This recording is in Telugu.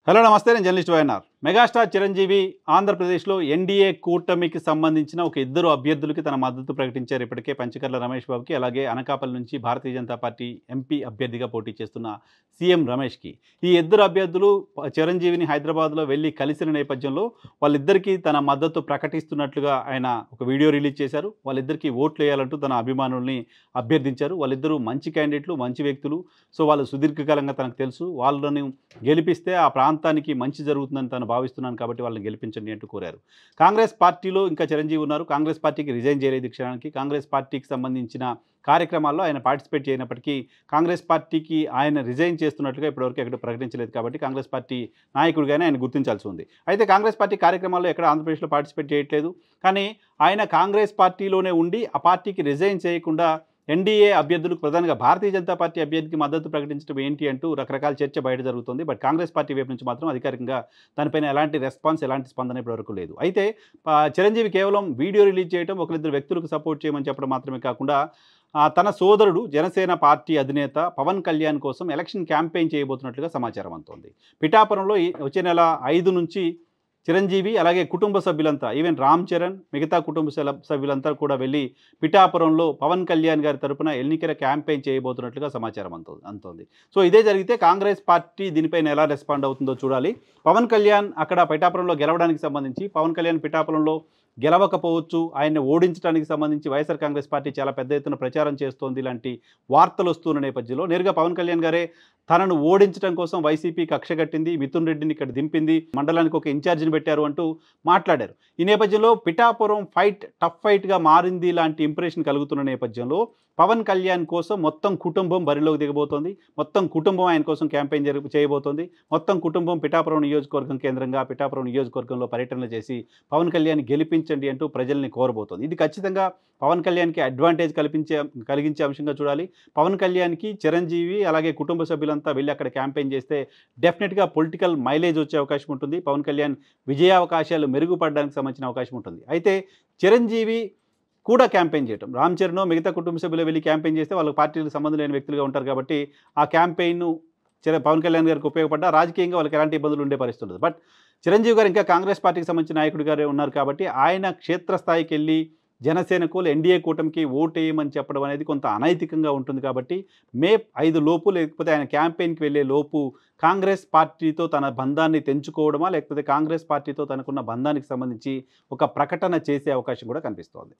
హలో నమస్తే, నేను జర్నలిస్ట్ వైఎన్ఆర్. మెగాస్టార్ చిరంజీవి ఆంధ్రప్రదేశ్లో ఎన్డీఏ కూటమికి సంబంధించిన ఒక ఇద్దరు అభ్యర్థులకి తన మద్దతు ప్రకటించారు. ఇప్పటికే పంచకర్ల రమేష్ బాబుకి, అలాగే అనకాపల్లి నుంచి భారతీయ జనతా పార్టీ ఎంపీ అభ్యర్థిగా పోటీ చేస్తున్న సీఎం రమేష్కి. ఈ ఇద్దరు అభ్యర్థులు చిరంజీవిని హైదరాబాద్లో వెళ్ళి కలిసిన నేపథ్యంలో వాళ్ళిద్దరికీ తన మద్దతు ప్రకటిస్తున్నట్లుగా ఆయన ఒక వీడియో రిలీజ్ చేశారు. వాళ్ళిద్దరికీ ఓట్లు వేయాలంటూ తన అభిమానుల్ని అభ్యర్థించారు. వాళ్ళిద్దరూ మంచి క్యాండిడేట్లు, మంచి వ్యక్తులు. సో వాళ్ళు సుదీర్ఘకాలంగా తనకు తెలుసు. వాళ్ళని గెలిపిస్తే ఆ ప్రాంతానికి మంచి జరుగుతుందని తను భావిస్తున్నాను కాబట్టి వాళ్ళని గెలిపించండి అంటూ కోరారు. కాంగ్రెస్ పార్టీలో ఇంకా చిరంజీవి ఉన్నారు. కాంగ్రెస్ పార్టీకి రిజైన్ చేయలేదు ఈ క్షణానికి. కాంగ్రెస్ పార్టీకి సంబంధించిన కార్యక్రమాల్లో ఆయన పార్టిసిపేట్ చేయనప్పటికీ కాంగ్రెస్ పార్టీకి ఆయన రిజైన్ చేస్తున్నట్లుగా ఇప్పటివరకు ఎక్కడ ప్రకటించలేదు కాబట్టి కాంగ్రెస్ పార్టీ నాయకుడిగానే ఆయన గుర్తించాల్సి ఉంది. అయితే కాంగ్రెస్ పార్టీ కార్యక్రమాల్లో ఎక్కడ ఆంధ్రప్రదేశ్లో పార్టిసిపేట్ చేయట్లేదు. కానీ ఆయన కాంగ్రెస్ పార్టీలోనే ఉండి ఆ పార్టీకి రిజైన్ చేయకుండా ఎన్డీఏ అభ్యర్థులకు, ప్రధానంగా భారతీయ జనతా పార్టీ అభ్యర్థికి మద్దతు ప్రకటించడం ఏంటి అంటూ రకరకాల చర్చ బయట జరుగుతుంది. బట్ కాంగ్రెస్ పార్టీ వైపు నుంచి మాత్రం అధికారికంగా దానిపైన ఎలాంటి రెస్పాన్స్, ఎలాంటి స్పందన ఇప్పటివరకు లేదు. అయితే చిరంజీవి కేవలం వీడియో రిలీజ్ చేయడం, ఒకరిద్దరు వ్యక్తులకు సపోర్ట్ చేయమని చెప్పడం మాత్రమే కాకుండా తన సోదరుడు జనసేన పార్టీ అధినేత పవన్ కళ్యాణ్ కోసం ఎలక్షన్ క్యాంపెయిన్ చేయబోతున్నట్లుగా సమాచారం అందుతోంది. పిఠాపురంలో వచ్చే నెల 5 నుంచి చిరంజీవి అలాగే కుటుంబ సభ్యులంతా, ఈవెన్ రామ్ చరణ్, మిగతా కుటుంబ సభ్యులంతా కూడా వెళ్ళి పిఠాపురంలో పవన్ కళ్యాణ్ గారి తరపున ఎన్నికల క్యాంపెయిన్ చేయబోతున్నట్లుగా సమాచారం అందుతోంది. సో ఇదే జరిగితే కాంగ్రెస్ పార్టీ దీనిపైన ఎలా రెస్పాండ్ అవుతుందో చూడాలి. పవన్ కళ్యాణ్ అక్కడ పిఠాపురంలో గెలవడానికి సంబంధించి, పవన్ కళ్యాణ్ పిఠాపురంలో గెలవకపోవచ్చు, ఆయన్ని ఓడించడానికి సంబంధించి వైఎస్ఆర్ కాంగ్రెస్ పార్టీ చాలా పెద్ద ఎత్తున ప్రచారం చేస్తోంది, ఇలాంటి వార్తలు వస్తున్న నేపథ్యంలో నేరుగా పవన్ కళ్యాణ్ గారే తనను ఓడించడం కోసం వైసీపీ కక్ష కట్టింది, మిథున్ రెడ్డిని ఇక్కడ దింపింది, మండలానికి ఒక ఇన్ఛార్జిని పెట్టారు అంటూ మాట్లాడారు. ఈ నేపథ్యంలో పిఠాపురం ఫైట్ టఫ్ ఫైట్గా మారింది లాంటి ఇంప్రెషన్ కలుగుతున్న నేపథ్యంలో పవన్ కళ్యాణ్ కోసం మొత్తం కుటుంబం బరిలోకి దిగబోతోంది. మొత్తం కుటుంబం ఆయన కోసం క్యాంపెయిన్ చేయబోతోంది. మొత్తం కుటుంబం పిఠాపురం నియోజకవర్గం కేంద్రంగా, పిఠాపురం నియోజకవర్గంలో పర్యటనలు చేసి పవన్ కళ్యాణ్ గెలిపించండి అంటూ ప్రజల్ని కోరబోతోంది. ఇది ఖచ్చితంగా పవన్ కళ్యాణ్కి అడ్వాంటేజ్ కలిగించే అంశంగా చూడాలి. పవన్ కళ్యాణ్కి చిరంజీవి అలాగే కుటుంబ సభ్యులంతా వెళ్ళి అక్కడ క్యాంపెయిన్ చేస్తే డెఫినెట్గా పొలిటికల్ మైలేజ్ వచ్చే అవకాశం ఉంటుంది. పవన్ కళ్యాణ్ విజయావకాశాలు మెరుగుపడడానికి సంబంధించిన అవకాశం ఉంటుంది. అయితే చిరంజీవి కూడా క్యాంపెయిన్ చేయటం, రామ్ చరణ్ మిగతా కుటుంబ సభ్యులు వెళ్ళి క్యాంపెయిన్ చేస్తే వాళ్ళకి పార్టీలకు సంబంధం లేని వ్యక్తులుగా ఉంటారు కాబట్టి ఆ క్యాంపెయిన్ను పవన్ కళ్యాణ్ గారికి ఉపయోగపడ్డా రాజకీయంగా వాళ్ళకి ఎలాంటి ఇబ్బందులు ఉండే పరిస్థితి ఉండదు. బట్ చిరంజీవి గారు ఇంకా కాంగ్రెస్ పార్టీకి సంబంధించిన నాయకుడిగానే ఉన్నారు కాబట్టి ఆయన క్షేత్రస్థాయికి వెళ్ళి జనసేనకు, ఎన్డీఏ కూటమికి ఓటేయమని చెప్పడం అనేది కొంత అనైతికంగా ఉంటుంది. కాబట్టి మే 5 లోపు, లేకపోతే ఆయన క్యాంపెయిన్కి వెళ్ళే లోపు కాంగ్రెస్ పార్టీతో తన బంధాన్ని తెంచుకోవడమా, లేకపోతే కాంగ్రెస్ పార్టీతో తనకున్న బంధానికి సంబంధించి ఒక ప్రకటన చేసే అవకాశం కూడా కనిపిస్తోంది.